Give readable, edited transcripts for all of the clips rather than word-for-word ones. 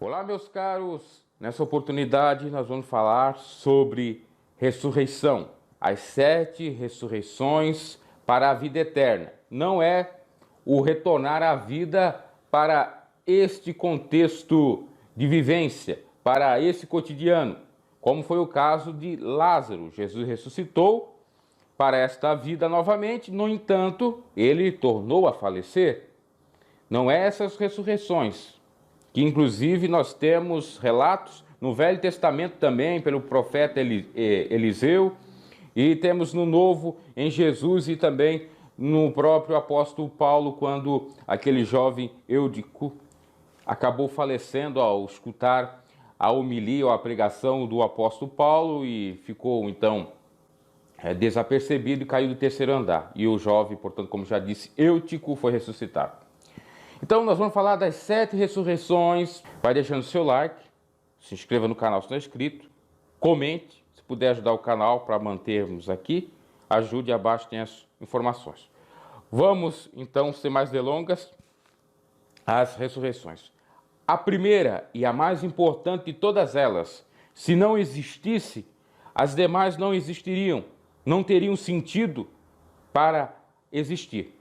Olá, meus caros. Nessa oportunidade nós vamos falar sobre ressurreição, as 7 ressurreições para a vida eterna. Não é o retornar à vida para este contexto de vivência, para esse cotidiano, como foi o caso de Lázaro. Jesus ressuscitou para esta vida novamente, no entanto, ele tornou a falecer. Não é essas ressurreições, que inclusive nós temos relatos no Velho Testamento também, pelo profeta Eliseu, e temos no Novo em Jesus e também no próprio apóstolo Paulo, quando aquele jovem Eutico acabou falecendo ao escutar a homilia ou a pregação do apóstolo Paulo e ficou então desapercebido e caiu do 3º andar. E o jovem, portanto, como já disse, Eutico foi ressuscitado. Então nós vamos falar das 7 ressurreições. Vai deixando o seu like, se inscreva no canal se não é inscrito, comente, se puder ajudar o canal para mantermos aqui, ajude, abaixo tem as informações. Vamos então, sem mais delongas, às ressurreições. A primeira e a mais importante de todas elas, se não existisse, as demais não existiriam, não teriam sentido para existir.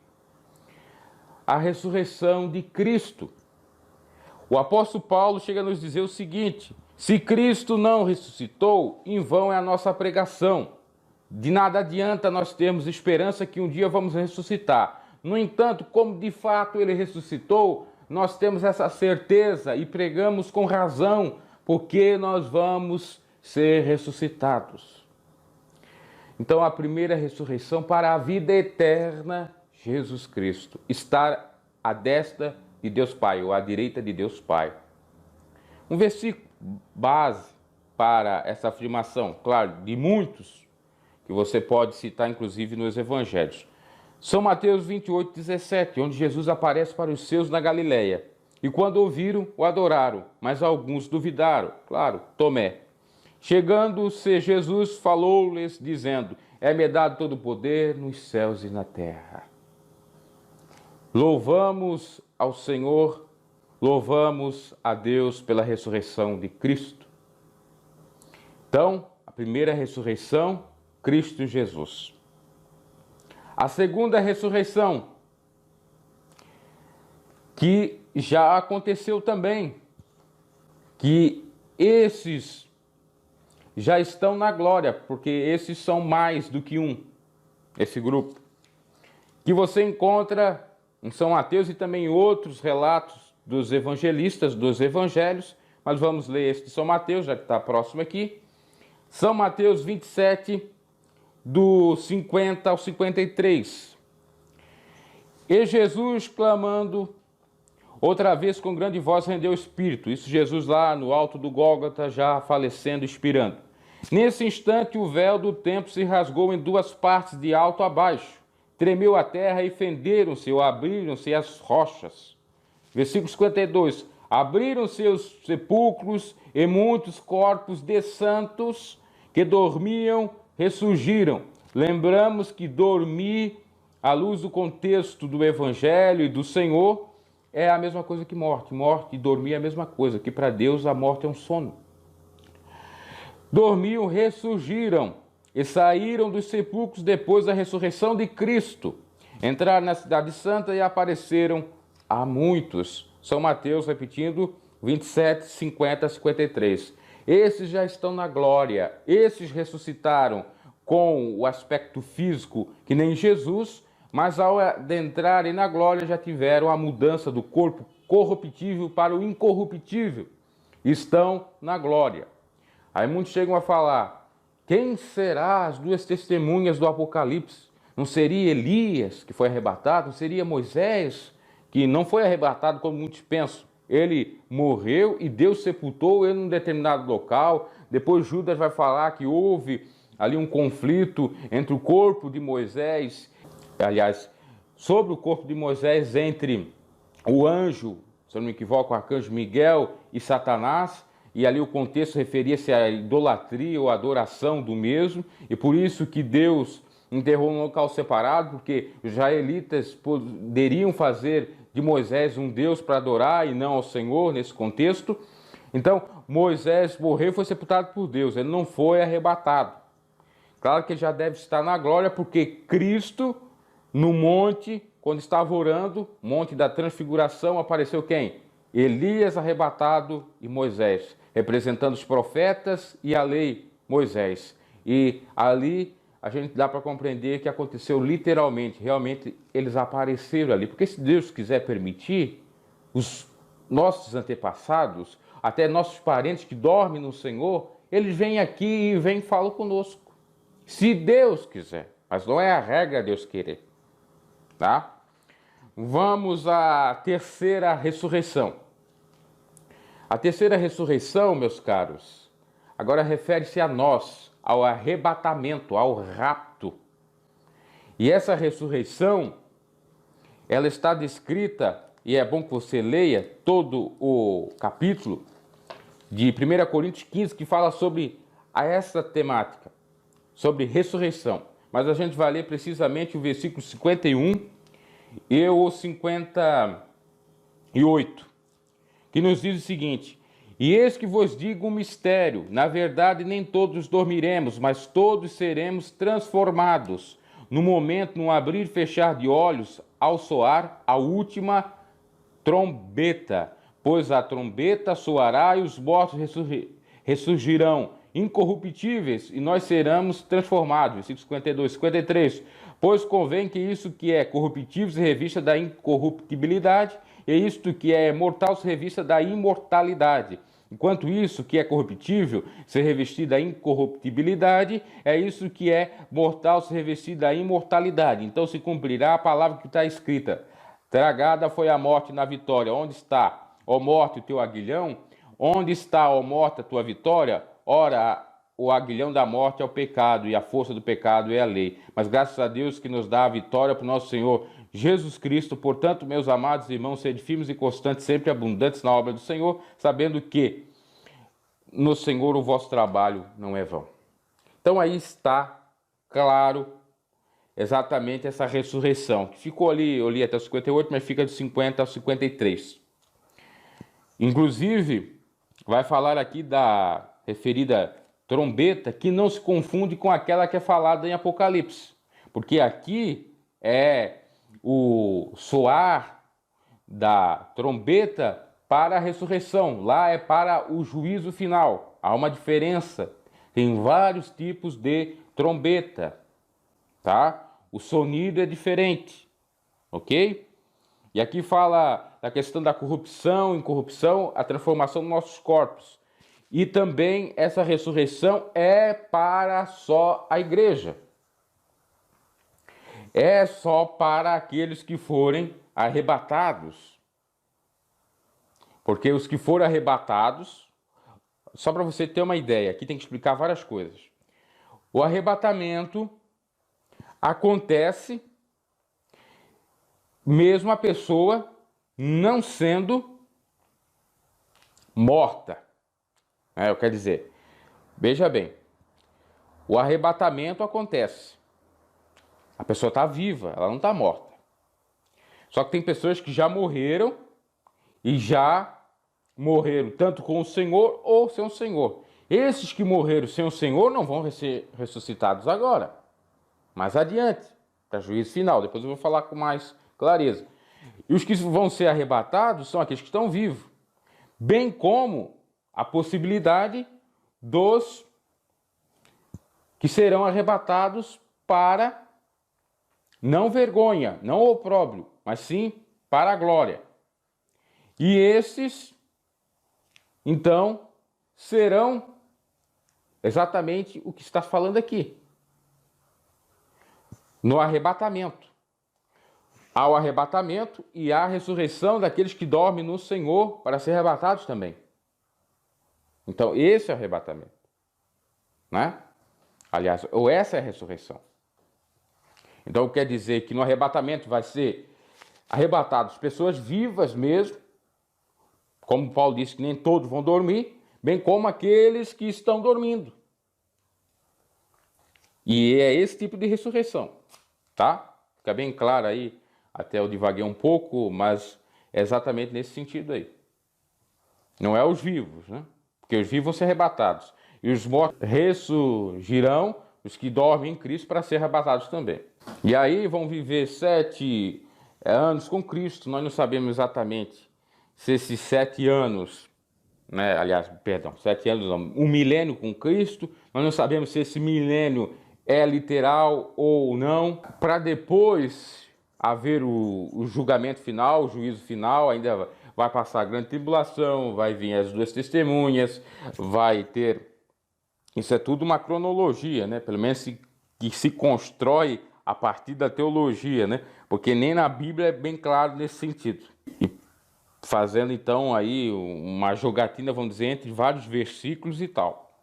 A ressurreição de Cristo. O apóstolo Paulo chega a nos dizer o seguinte: se Cristo não ressuscitou, em vão é a nossa pregação. De nada adianta nós termos esperança que um dia vamos ressuscitar. No entanto, como de fato ele ressuscitou, nós temos essa certeza e pregamos com razão, porque nós vamos ser ressuscitados. Então, a primeira ressurreição para a vida eterna, Jesus Cristo, estar à destra de Deus Pai, ou à direita de Deus Pai. Um versículo base para essa afirmação, claro, de muitos, que você pode citar inclusive nos evangelhos. São Mateus 28, 17, onde Jesus aparece para os seus na Galileia. E quando ouviram, o adoraram, mas alguns duvidaram. Claro, Tomé. Chegando-se Jesus, falou-lhes, dizendo: é-me dado todo o poder nos céus e na terra. Louvamos ao Senhor, louvamos a Deus pela ressurreição de Cristo. Então, a primeira ressurreição, Cristo Jesus. A segunda ressurreição, que já aconteceu também, que esses já estão na glória, porque esses são mais do que um, esse grupo, que você encontra em São Mateus e também em outros relatos dos evangelistas, dos evangelhos, mas vamos ler este de São Mateus, já que está próximo aqui. São Mateus 27, do 50 ao 53. E Jesus, clamando outra vez com grande voz, rendeu o espírito. Isso Jesus lá no alto do Gólgota, já falecendo, expirando. Nesse instante o véu do templo se rasgou em 2 partes, de alto a baixo. Tremeu a terra e fenderam-se ou abriram-se as rochas. Versículo 52. Abriram-se os sepulcros e muitos corpos de santos que dormiam ressurgiram. Lembramos que dormir, à luz do contexto do Evangelho e do Senhor, é a mesma coisa que morte. Morte e dormir é a mesma coisa, que para Deus a morte é um sono. Dormiam, ressurgiram e saíram dos sepulcros depois da ressurreição de Cristo. Entraram na cidade santa e apareceram a muitos. São Mateus, repetindo, 27, 50, 53. Esses já estão na glória, esses ressuscitaram com o aspecto físico que nem Jesus, mas ao adentrarem na glória já tiveram a mudança do corpo corruptível para o incorruptível. Estão na glória. Aí muitos chegam a falar: quem será as 2 testemunhas do Apocalipse? Não seria Elias, que foi arrebatado? Não seria Moisés, que não foi arrebatado como muitos pensam? Ele morreu e Deus sepultou ele num determinado local. Depois Judas vai falar que houve ali um conflito entre o corpo de Moisés, aliás, sobre o corpo de Moisés, entre o anjo, se eu não me equivoco, o arcanjo Miguel e Satanás, e ali o contexto referia-se à idolatria ou adoração do mesmo, e por isso que Deus enterrou um local separado, porque os israelitas poderiam fazer de Moisés um Deus para adorar e não ao Senhor nesse contexto. Então, Moisés morreu e foi sepultado por Deus, ele não foi arrebatado. Claro que ele já deve estar na glória, porque Cristo, no monte, quando estava orando, monte da transfiguração, apareceu quem? Elias arrebatado e Moisés, representando os profetas e a lei, Moisés. E ali a gente dá para compreender que aconteceu literalmente, realmente eles apareceram ali. Porque se Deus quiser permitir, os nossos antepassados, até nossos parentes que dormem no Senhor, eles vêm aqui e vêm e falam conosco. Se Deus quiser, mas não é a regra Deus querer, tá? Vamos à terceira ressurreição. A terceira ressurreição, meus caros, agora refere-se a nós, ao arrebatamento, ao rapto. E essa ressurreição, ela está descrita, e é bom que você leia todo o capítulo de 1 Coríntios 15, que fala sobre essa temática, sobre ressurreição. Mas a gente vai ler precisamente o versículo 51 e o 58, que nos diz o seguinte: e eis que vos digo um mistério, na verdade nem todos dormiremos, mas todos seremos transformados, no momento, no abrir e fechar de olhos, ao soar a última trombeta, pois a trombeta soará e os mortos ressurgirão incorruptíveis e nós seremos transformados. Versículo 52, 53. Pois convém que isso que é corruptível se revista da incorruptibilidade e isto que é mortal se revista da imortalidade. Enquanto isso que é corruptível se revestir da incorruptibilidade, é isso que é mortal se revestir da imortalidade. Então se cumprirá a palavra que está escrita: tragada foi a morte na vitória. Onde está, ó morte, o teu aguilhão? Onde está, ó morte, a tua vitória? Ora, o aguilhão da morte é o pecado, e a força do pecado é a lei. Mas graças a Deus que nos dá a vitória para o nosso Senhor Jesus Cristo. Portanto, meus amados irmãos, sede firmes e constantes, sempre abundantes na obra do Senhor, sabendo que no Senhor o vosso trabalho não é vão. Então aí está claro exatamente essa ressurreição, que ficou ali, eu li até o 58, mas fica de 50 ao 53. Inclusive, vai falar aqui da referida trombeta, que não se confunde com aquela que é falada em Apocalipse, porque aqui é o soar da trombeta para a ressurreição, lá é para o juízo final. Há uma diferença, tem vários tipos de trombeta, tá? O sonido é diferente, ok? E aqui fala da questão da corrupção, incorrupção, a transformação dos nossos corpos. E também essa ressurreição é para só a igreja. É só para aqueles que forem arrebatados. Porque os que forem arrebatados, só para você ter uma ideia, aqui tem que explicar várias coisas. O arrebatamento acontece mesmo a pessoa não sendo morta. Eu quero dizer, veja bem, o arrebatamento acontece. A pessoa está viva, ela não está morta. Só que tem pessoas que já morreram e já morreram tanto com o Senhor ou sem o Senhor. Esses que morreram sem o Senhor não vão ser ressuscitados agora, mais adiante, para juízo final. Depois eu vou falar com mais clareza. E os que vão ser arrebatados são aqueles que estão vivos, bem como a possibilidade dos que serão arrebatados para não vergonha, não opróbrio, mas sim para a glória. E esses, então, serão exatamente o que está falando aqui. No arrebatamento. Há o arrebatamento e há a ressurreição daqueles que dormem no Senhor para ser arrebatados também. Então, esse é o arrebatamento, né? Aliás, ou essa é a ressurreição. Então, quer dizer que no arrebatamento vai ser arrebatados pessoas vivas mesmo, como Paulo disse que nem todos vão dormir, bem como aqueles que estão dormindo. E é esse tipo de ressurreição, tá? Fica bem claro aí, até eu divaguei um pouco, mas é exatamente nesse sentido aí. Não é os vivos, né? Porque os vivos vão ser arrebatados. E os mortos ressurgirão, os que dormem em Cristo, para ser arrebatados também. E aí vão viver 7 anos com Cristo. Nós não sabemos exatamente se esses 7 anos, né? Aliás, perdão, 7 anos não, um milênio com Cristo. Nós não sabemos se esse milênio é literal ou não. Para depois haver o julgamento final, o juízo final, ainda vai passar a grande tribulação, vai vir as duas testemunhas, vai ter... Isso é tudo uma cronologia, né? Pelo menos que se constrói a partir da teologia, né? Porque nem na Bíblia é bem claro nesse sentido. E fazendo então aí uma jogatina, vamos dizer, entre vários versículos e tal.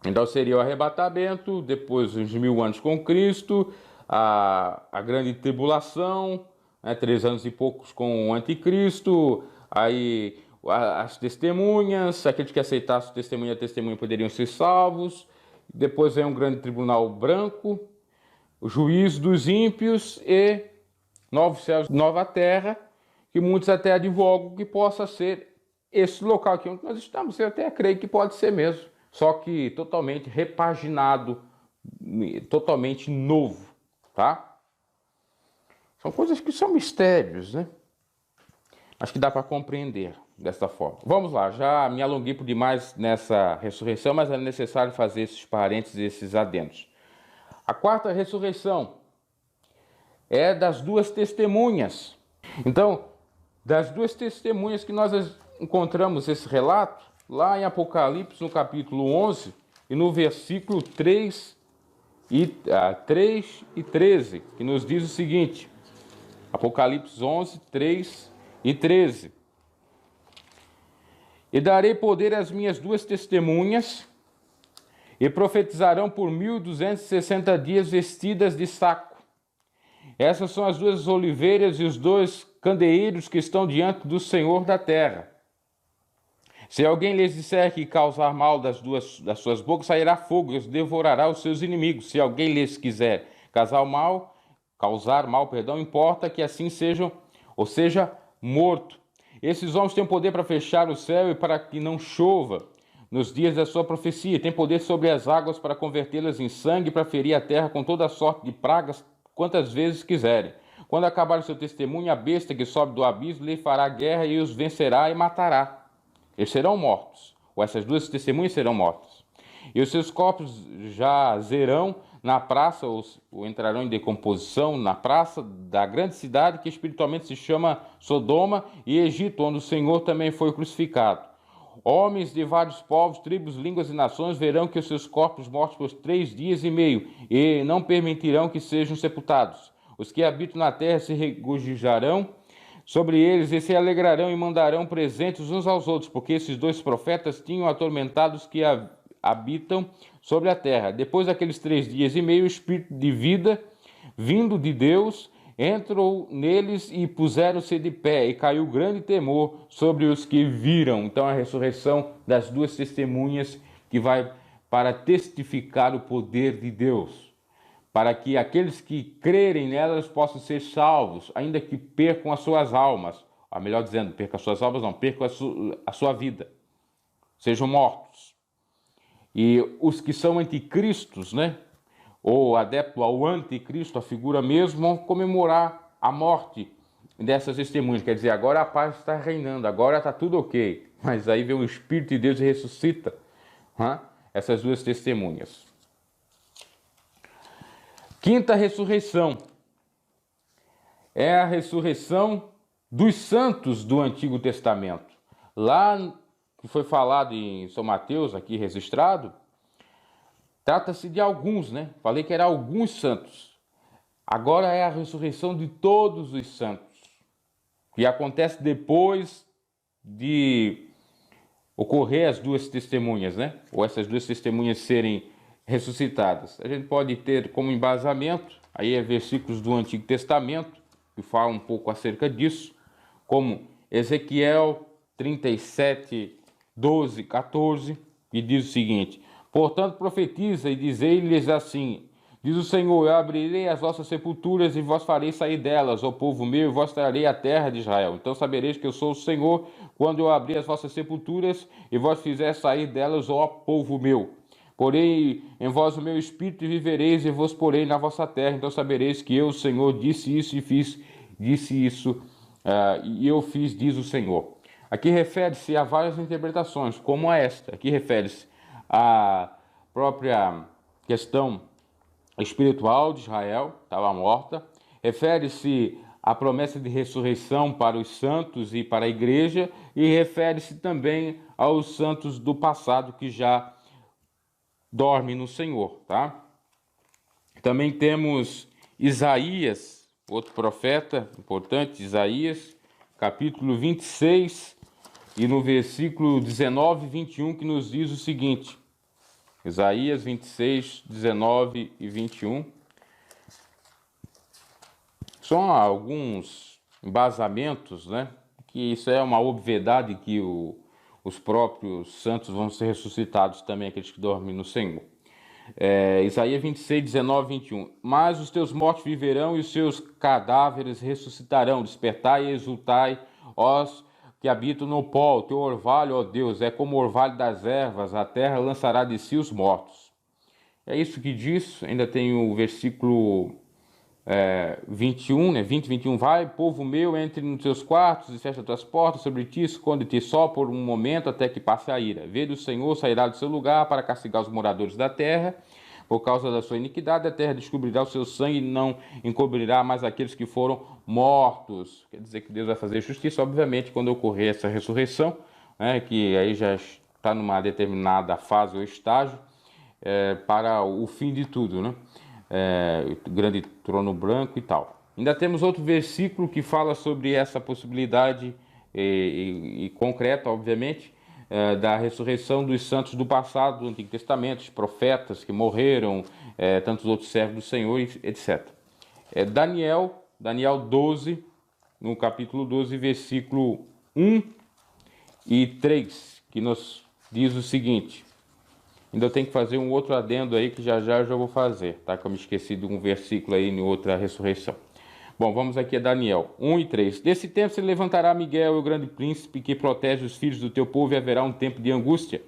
Então seria o arrebatamento, depois os 1000 anos com Cristo, a grande tribulação, né, 3 anos e poucos com o anticristo, aí as testemunhas, aqueles que aceitassem a testemunha poderiam ser salvos, depois vem um grande tribunal branco, o juízo dos ímpios e novos céus, nova terra, que muitos até advogam que possa ser esse local aqui onde nós estamos. Eu até creio que pode ser mesmo, só que totalmente repaginado, totalmente novo, tá? São coisas que são mistérios, né? Acho que dá para compreender desta forma. Vamos lá, já me alonguei por demais nessa ressurreição, mas é necessário fazer esses parênteses, esses adendos. A quarta ressurreição é das duas testemunhas. Então, das duas testemunhas que nós encontramos esse relato, lá em Apocalipse, no capítulo 11, e no versículo 3 e 13, que nos diz o seguinte, Apocalipse 11, 3 e 13. E darei poder às minhas duas testemunhas, e profetizarão por 1260 dias vestidas de saco. Essas são as duas oliveiras e os dois candeeiros que estão diante do Senhor da terra. Se alguém lhes disser que causar mal das suas bocas, sairá fogo e os devorará os seus inimigos. Se alguém lhes quiser causar mal, importa que assim sejam, ou seja, morto. Esses homens têm poder para fechar o céu e para que não chova nos dias da sua profecia. Tem poder sobre as águas para convertê-las em sangue, para ferir a terra com toda sorte de pragas, quantas vezes quiserem. Quando acabar o seu testemunho, a besta que sobe do abismo lhe fará guerra e os vencerá e matará. Eles serão mortos, ou essas duas testemunhas serão mortas. E os seus corpos jazerão na praça, ou entrarão em decomposição na praça da grande cidade que espiritualmente se chama Sodoma e Egito, onde o Senhor também foi crucificado. Homens de vários povos, tribos, línguas e nações verão que os seus corpos mortos por 3 dias e meio e não permitirão que sejam sepultados. Os que habitam na terra se regozijarão sobre eles e se alegrarão e mandarão presentes uns aos outros, porque esses dois profetas tinham atormentado os que habitam sobre a terra. Depois daqueles 3 dias e meio, o Espírito de vida, vindo de Deus, entrou neles e puseram-se de pé, e caiu grande temor sobre os que viram. Então a ressurreição das duas testemunhas que vai para testificar o poder de Deus, para que aqueles que crerem nelas possam ser salvos, ainda que percam as suas almas. Ou melhor dizendo, percam as suas almas, não, percam a sua vida, sejam mortos. E os que são anticristos, né? Ou adepto ao anticristo, a figura mesmo, vão comemorar a morte dessas testemunhas. Quer dizer, agora a paz está reinando, agora está tudo ok. Mas aí vem o Espírito de Deus e ressuscita essas duas testemunhas. Quinta ressurreição é a ressurreição dos santos do Antigo Testamento. Lá que foi falado em São Mateus, aqui registrado, trata-se de alguns, né? Falei que eram alguns santos. Agora é a ressurreição de todos os santos, que acontece depois de ocorrer as duas testemunhas, né? Ou essas duas testemunhas serem ressuscitadas. A gente pode ter como embasamento, aí versículos do Antigo Testamento, que falam um pouco acerca disso, como Ezequiel 37, 12, 14, que diz o seguinte: portanto, profetiza e dizei-lhes assim: Diz o Senhor: eu abrirei as vossas sepulturas e vos farei sair delas, ó povo meu, e vos trarei a terra de Israel. Então sabereis que eu sou o Senhor, quando eu abrir as vossas sepulturas e vos fizer sair delas, ó povo meu. Porém em vós o meu espírito e vivereis, e vos porei na vossa terra. Então sabereis que eu, o Senhor, disse isso e disse isso, e eu fiz, diz o Senhor. Aqui refere-se a várias interpretações, como a esta. Aqui refere-se à própria questão espiritual de Israel, estava morta. Refere-se à promessa de ressurreição para os santos e para a igreja, e refere-se também aos santos do passado que já dormem no Senhor, tá? Também temos Isaías, outro profeta importante, Isaías, capítulo 26, e no versículo 19 e 21, que nos diz o seguinte: Isaías 26, 19 e 21. São alguns embasamentos, né? Que isso é uma obviedade, que os próprios santos vão ser ressuscitados também, aqueles que dormem no Senhor. Isaías 26, 19 e 21. Mas os teus mortos viverão e os seus cadáveres ressuscitarão. Despertai e exultai, os que habitam no pó. O teu orvalho, ó Deus, é como o orvalho das ervas, a terra lançará de si os mortos. É isso que diz. Ainda tem o versículo 21, né? 20, 21. Vai, povo meu, entre nos teus quartos e fecha as tuas portas sobre ti, esconde-te só por um momento até que passe a ira. Vede, o Senhor sairá do seu lugar para castigar os moradores da terra. Por causa da sua iniquidade, a terra descobrirá o seu sangue e não encobrirá mais aqueles que foram mortos. Quer dizer que Deus vai fazer justiça, obviamente, quando ocorrer essa ressurreição, né? Que aí já está numa determinada fase ou estágio, para o fim de tudo, né? Grande trono branco e tal. Ainda temos outro versículo que fala sobre essa possibilidade e concreta, obviamente, da ressurreição dos santos do passado, do Antigo Testamento, os profetas que morreram, tantos outros servos do Senhor, etc. Daniel 12, no capítulo 12, versículo 1 e 3, que nos diz o seguinte. Ainda tenho que fazer um outro adendo aí, que já eu já vou fazer, tá? Que eu me esqueci de um versículo aí em outra ressurreição. Bom, vamos aqui a Daniel 1 e 3. Desse tempo se levantará Miguel, o grande príncipe, que protege os filhos do teu povo, e haverá um tempo de angústia,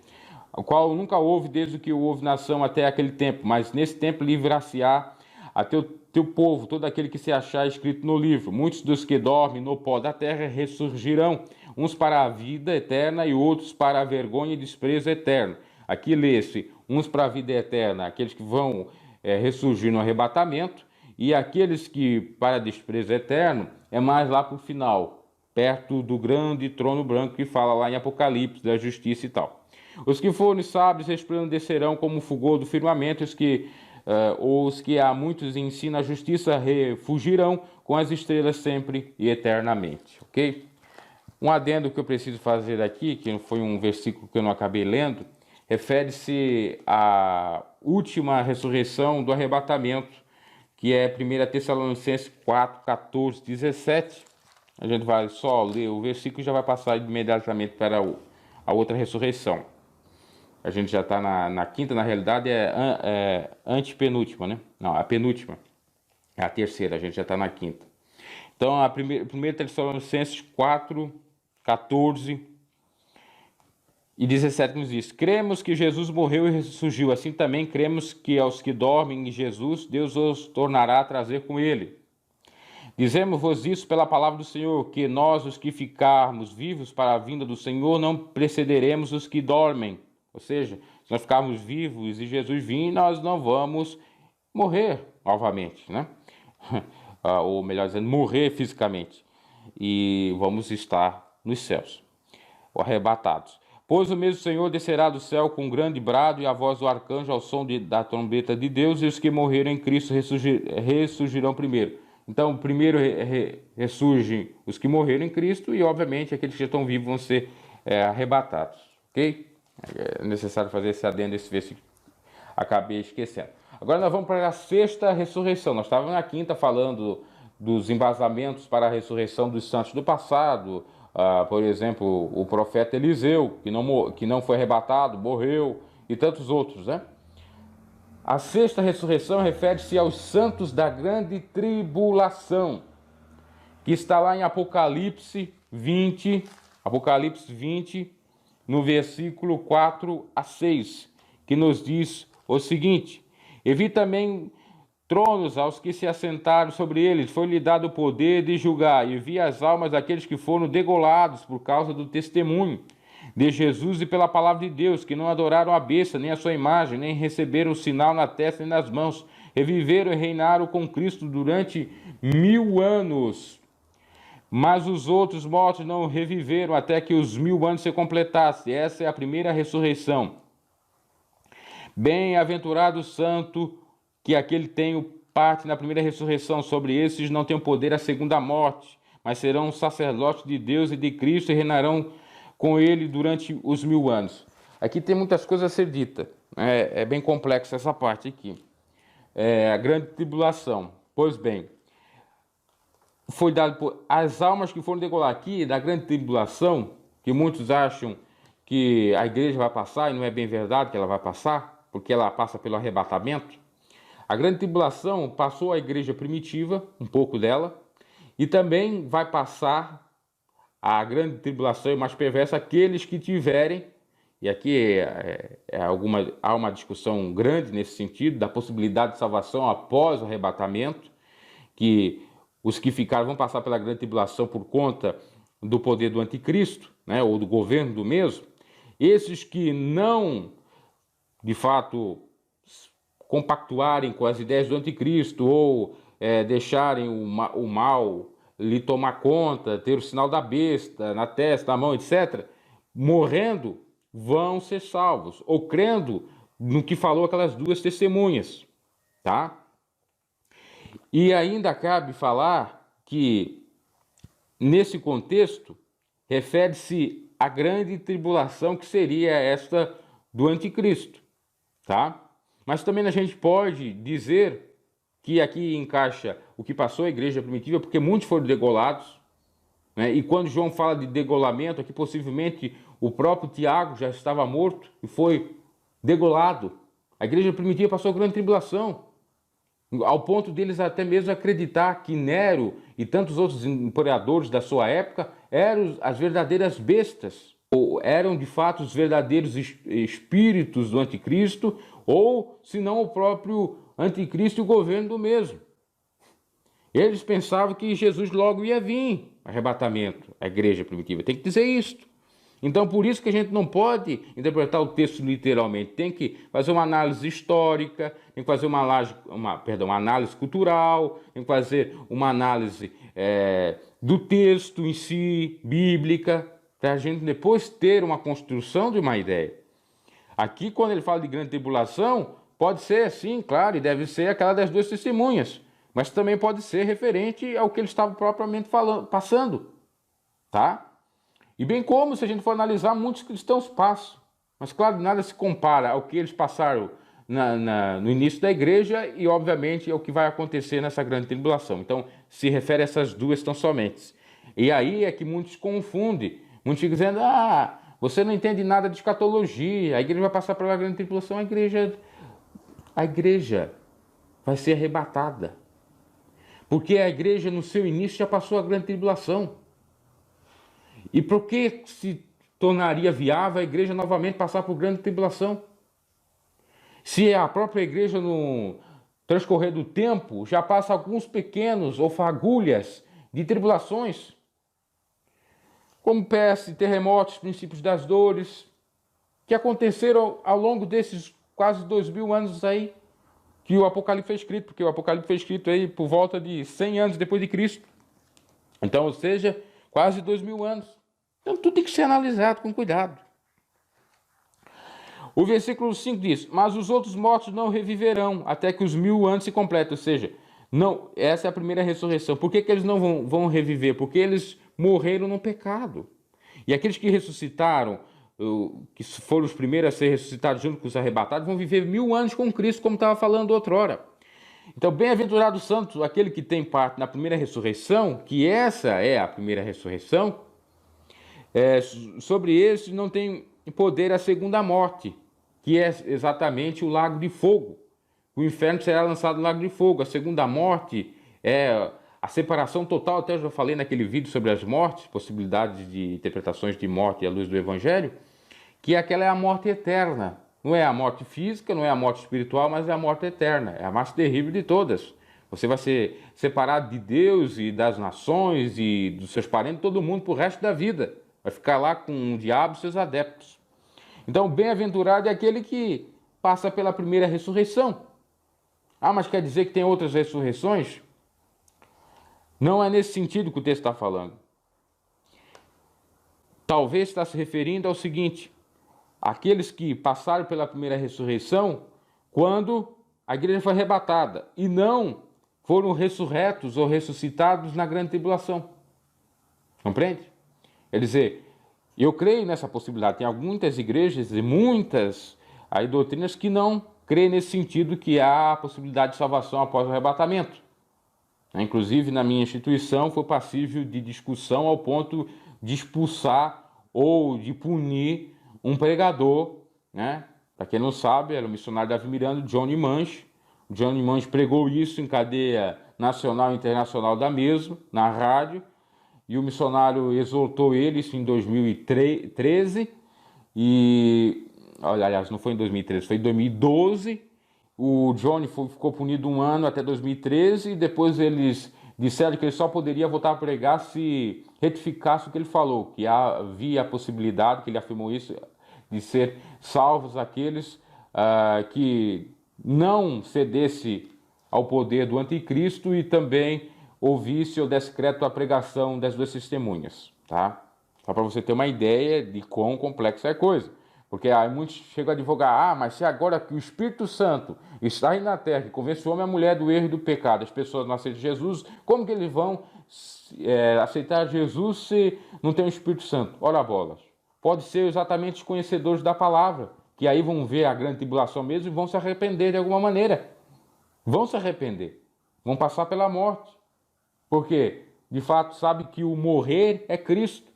o qual nunca houve desde que houve nação até aquele tempo, mas nesse tempo livrar-se-á a teu povo, todo aquele que se achar escrito no livro. Muitos dos que dormem no pó da terra ressurgirão, uns para a vida eterna e outros para a vergonha e desprezo eterno. Aqui lê-se uns para a vida eterna, aqueles que vão ressurgir no arrebatamento, e aqueles que para desprezo eterno é mais lá para o final, perto do grande trono branco que fala lá em Apocalipse, da justiça e tal. Os que forem sábios resplandecerão como o fulgor do firmamento, os que a muitos ensinam a justiça refugirão com as estrelas sempre e eternamente, ok? Um adendo que eu preciso fazer aqui, que foi um versículo que eu não acabei lendo, refere-se à última ressurreição do arrebatamento, que é 1 Tessalonicenses 4, 14, 17. A gente vai só ler o versículo e já vai passar imediatamente para a outra ressurreição. A gente já está na quinta, na realidade é antepenúltima, né? Não, a penúltima. É a terceira, a gente já está na quinta. Então, a 1 Tessalonicenses 4, 14 e 17 nos diz: cremos que Jesus morreu e ressurgiu, assim também cremos que aos que dormem em Jesus, Deus os tornará a trazer com ele. Dizemos-vos isso pela palavra do Senhor, que nós, os que ficarmos vivos para a vinda do Senhor, não precederemos os que dormem. Ou seja, se nós ficarmos vivos e Jesus vir, nós não vamos morrer novamente, né? Ou melhor dizendo, morrer fisicamente. E vamos estar nos céus, arrebatados. Pois o mesmo Senhor descerá do céu com um grande brado e a voz do arcanjo ao som da trombeta de Deus, e os que morreram em Cristo ressurgirão primeiro. Então, primeiro ressurgem os que morreram em Cristo e, obviamente, aqueles que já estão vivos vão ser arrebatados. Ok? É necessário fazer esse adendo, esse versículo. Acabei esquecendo. Agora nós vamos para a sexta ressurreição. Nós estávamos na quinta falando dos embasamentos para a ressurreição dos santos do passado. Por exemplo, o profeta Eliseu, que não foi arrebatado, morreu, e tantos outros, né? A sexta ressurreição refere-se aos santos da grande tribulação, que está lá em Apocalipse 20, no versículo 4 a 6, que nos diz o seguinte: E vi também tronos aos que se assentaram sobre eles, foi-lhe dado o poder de julgar, e vi as almas daqueles que foram degolados por causa do testemunho de Jesus e pela palavra de Deus, que não adoraram a besta, nem a sua imagem, nem receberam o sinal na testa nem nas mãos, reviveram e reinaram com Cristo durante 1000 anos. Mas os outros mortos não reviveram até que os 1000 anos se completassem. Essa é a primeira ressurreição. Bem-aventurado o santo, que aquele tem parte na primeira ressurreição. Sobre esses não tem poder a segunda morte, mas serão sacerdotes de Deus e de Cristo e reinarão com ele durante os 1000 anos. Aqui tem muitas coisas a ser dita. É bem complexa essa parte aqui. A grande tribulação. Pois bem, foi dado por as almas que foram degolar aqui da grande tribulação, que muitos acham que a igreja vai passar, e não é bem verdade que ela vai passar, porque ela passa pelo arrebatamento. A grande tribulação passou a igreja primitiva, um pouco dela, e também vai passar a grande tribulação e mais perversa aqueles que tiverem, e aqui há uma discussão grande nesse sentido, da possibilidade de salvação após o arrebatamento, que os que ficaram vão passar pela grande tribulação por conta do poder do anticristo, né, ou do governo do mesmo. Esses que não, de fato, compactuarem com as ideias do anticristo ou deixarem o mal lhe tomar conta, ter o sinal da besta na testa, na mão, etc., morrendo, vão ser salvos, ou crendo no que falou aquelas duas testemunhas, tá? E ainda cabe falar que, nesse contexto, refere-se à grande tribulação que seria esta do anticristo, tá? Mas também a gente pode dizer que aqui encaixa o que passou a igreja primitiva, porque muitos foram degolados, né? E quando João fala de degolamento, aqui possivelmente o próprio Tiago já estava morto e foi degolado. A igreja primitiva passou a grande tribulação, ao ponto deles até mesmo acreditar que Nero e tantos outros imperadores da sua época eram as verdadeiras bestas, ou eram de fato os verdadeiros espíritos do anticristo, ou se não o próprio anticristo e o governo do mesmo. Eles pensavam que Jesus logo ia vir, arrebatamento, a igreja primitiva. Tem que dizer isto. Então, por isso que a gente não pode interpretar o texto literalmente. Tem que fazer uma análise histórica, tem que fazer uma análise cultural, tem que fazer uma análise do texto em si, bíblica, para a gente depois ter uma construção de uma ideia. Aqui, quando ele fala de grande tribulação, pode ser, sim, claro, e deve ser aquela das duas testemunhas, mas também pode ser referente ao que ele estava propriamente passando, tá? E bem como, se a gente for analisar, muitos cristãos passam. Mas, claro, nada se compara ao que eles passaram no início da igreja e, obviamente, ao que vai acontecer nessa grande tribulação. Então, se refere a essas duas tão somente. E aí é que muitos confundem. Muitos ficam dizendo, você não entende nada de escatologia, a igreja vai passar pela grande tribulação, a igreja vai ser arrebatada. Porque a igreja, no seu início, já passou a grande tribulação. E por que se tornaria viável a igreja novamente passar por grande tribulação? Se a própria igreja, no transcorrer do tempo, já passa alguns pequenos ou fagulhas de tribulações, como peste, terremotos, princípios das dores, que aconteceram ao longo desses quase 2000 anos aí, que o Apocalipse foi escrito, porque o Apocalipse foi escrito aí por volta de 100 anos depois de Cristo. Então, ou seja, quase 2000 anos. Então, tudo tem que ser analisado com cuidado. O versículo 5 diz, mas os outros mortos não reviverão, até que os 1000 anos se completem. Ou seja, não, essa é a primeira ressurreição. Por que eles não vão reviver? Porque eles morreram no pecado. E aqueles que ressuscitaram, que foram os primeiros a ser ressuscitados junto com os arrebatados, vão viver 1000 anos com Cristo, como estava falando outrora. Então, bem-aventurado santo, aquele que tem parte na primeira ressurreição, que essa é a primeira ressurreição, sobre esse não tem poder a segunda morte, que é exatamente o lago de fogo, O inferno será lançado no lago de fogo. A segunda morte é a separação total. Até eu já falei naquele vídeo sobre as mortes, possibilidades de interpretações de morte à luz do Evangelho, que aquela é a morte eterna. Não é a morte física, não é a morte espiritual, mas é a morte eterna. É a mais terrível de todas. Você vai ser separado de Deus e das nações e dos seus parentes, todo mundo, para o resto da vida. Vai ficar lá com o diabo e seus adeptos. Então, bem-aventurado é aquele que passa pela primeira ressurreição. Ah, mas quer dizer que tem outras ressurreições? Não é nesse sentido que o texto está falando. Talvez está se referindo ao seguinte: aqueles que passaram pela primeira ressurreição quando a igreja foi arrebatada e não foram ressurretos ou ressuscitados na grande tribulação. Compreende? Quer dizer, eu creio nessa possibilidade. Tem muitas igrejas e muitas aí doutrinas que não creem nesse sentido, que há a possibilidade de salvação após o arrebatamento. Inclusive, na minha instituição, foi passível de discussão ao ponto de expulsar ou de punir um pregador, né? Para quem não sabe, era o missionário Davi Miranda, Johnny Manche. O Johnny Manche pregou isso em cadeia nacional e internacional da mesma, na rádio, e o missionário exortou ele, isso em 2013, e, olha, aliás, não foi em 2013, foi em 2012, o Johnny ficou punido 1 ano até 2013, e depois eles disseram que ele só poderia voltar a pregar se retificasse o que ele falou, que havia a possibilidade, que ele afirmou isso, de ser salvos aqueles que não cedesse ao poder do anticristo e também ouvisse ou desse crédito à pregação das duas testemunhas, tá? Só para você ter uma ideia de quão complexa é a coisa. Porque aí muitos chegam a advogar, mas se agora que o Espírito Santo está aí na terra, que convence o homem e a mulher do erro e do pecado, as pessoas não aceitam Jesus, como que eles vão aceitar Jesus se não tem o Espírito Santo? Ora bolas. Pode ser exatamente os conhecedores da palavra, que aí vão ver a grande tribulação mesmo e vão se arrepender de alguma maneira. Vão se arrepender. Vão passar pela morte. Porque, de fato, sabe que o morrer é Cristo.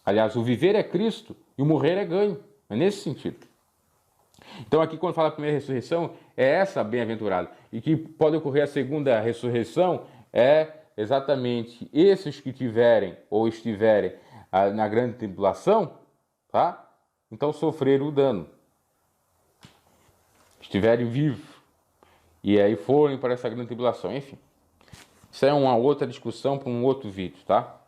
Aliás, o viver é Cristo e o morrer é ganho. É nesse sentido. Então, aqui, quando fala a primeira ressurreição, é essa bem-aventurada. E que pode ocorrer a segunda ressurreição é exatamente esses que tiverem ou estiverem na grande tribulação, tá? Então sofreram o dano. Estiverem vivos. E aí forem para essa grande tribulação. Enfim, isso é uma outra discussão para um outro vídeo, tá?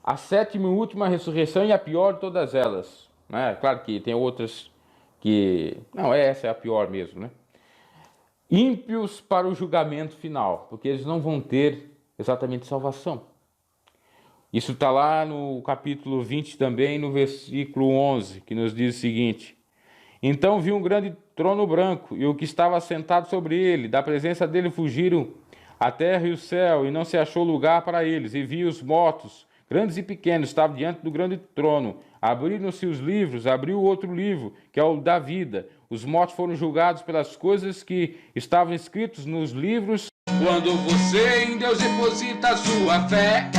A sétima e última ressurreição e a pior de todas elas, né? Claro que tem outras que... Não, essa é a pior mesmo, né? Ímpios para o julgamento final, porque eles não vão ter exatamente salvação. Isso está lá no capítulo 20 também, no versículo 11, que nos diz o seguinte: então vi um grande trono branco, e o que estava sentado sobre ele, da presença dele fugiram a terra e o céu, e não se achou lugar para eles. E vi os mortos, grandes e pequenos, estavam diante do grande trono. Abriram-se os livros, abriu outro livro, que é o da vida. Os mortos foram julgados pelas coisas que estavam escritas nos livros. Quando você em Deus deposita a sua fé,